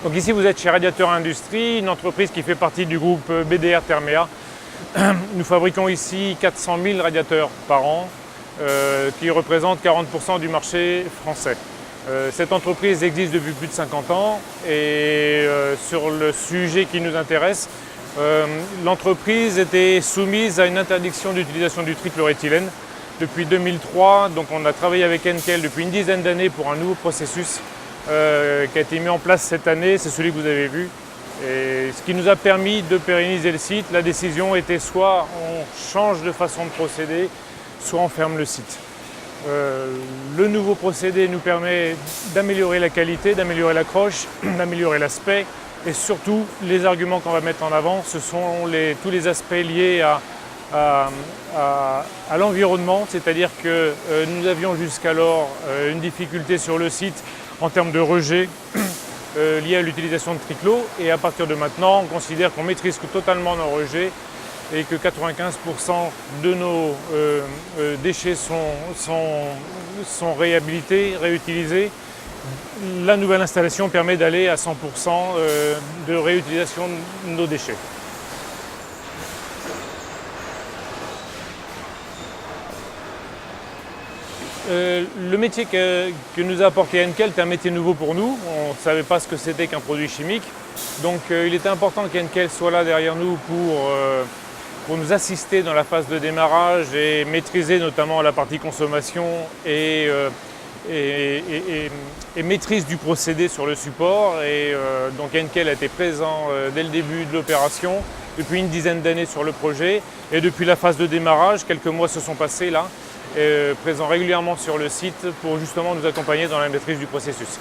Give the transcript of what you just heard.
Donc ici vous êtes chez Radiateur Industrie, une entreprise qui fait partie du groupe BDR Therméa. Nous fabriquons ici 400 000 radiateurs par an, qui représentent 40% du marché français. Cette entreprise existe depuis plus de 50 ans et sur le sujet qui nous intéresse, l'entreprise était soumise à une interdiction d'utilisation du trichloroéthylène depuis 2003. Donc on a travaillé avec Henkel depuis une dizaine d'années pour un nouveau processus qui a été mis en place cette année, c'est celui que vous avez vu. Et ce qui nous a permis de pérenniser le site. La décision était soit on change de façon de procéder, soit on ferme le site. Le nouveau procédé nous permet d'améliorer la qualité, d'améliorer l'accroche, d'améliorer l'aspect et surtout les arguments qu'on va mettre en avant, ce sont tous les aspects liés à l'environnement, c'est-à-dire que nous avions jusqu'alors une difficulté sur le site en termes de rejet lié à l'utilisation de triclo et à partir de maintenant on considère qu'on maîtrise totalement nos rejets et que 95% de nos déchets sont réhabilités, réutilisés. La nouvelle installation permet d'aller à 100% de réutilisation de nos déchets. Le métier que nous a apporté Henkel est un métier nouveau pour nous. On ne savait pas ce que c'était qu'un produit chimique. Donc il était important qu'Henkel soit là derrière nous pour nous assister dans la phase de démarrage et maîtriser notamment la partie consommation et maîtrise du procédé sur le support. Donc Henkel a été présent dès le début de l'opération, depuis une dizaine d'années sur le projet. Et depuis la phase de démarrage, quelques mois se sont passés là, présent régulièrement sur le site pour justement nous accompagner dans la maîtrise du processus.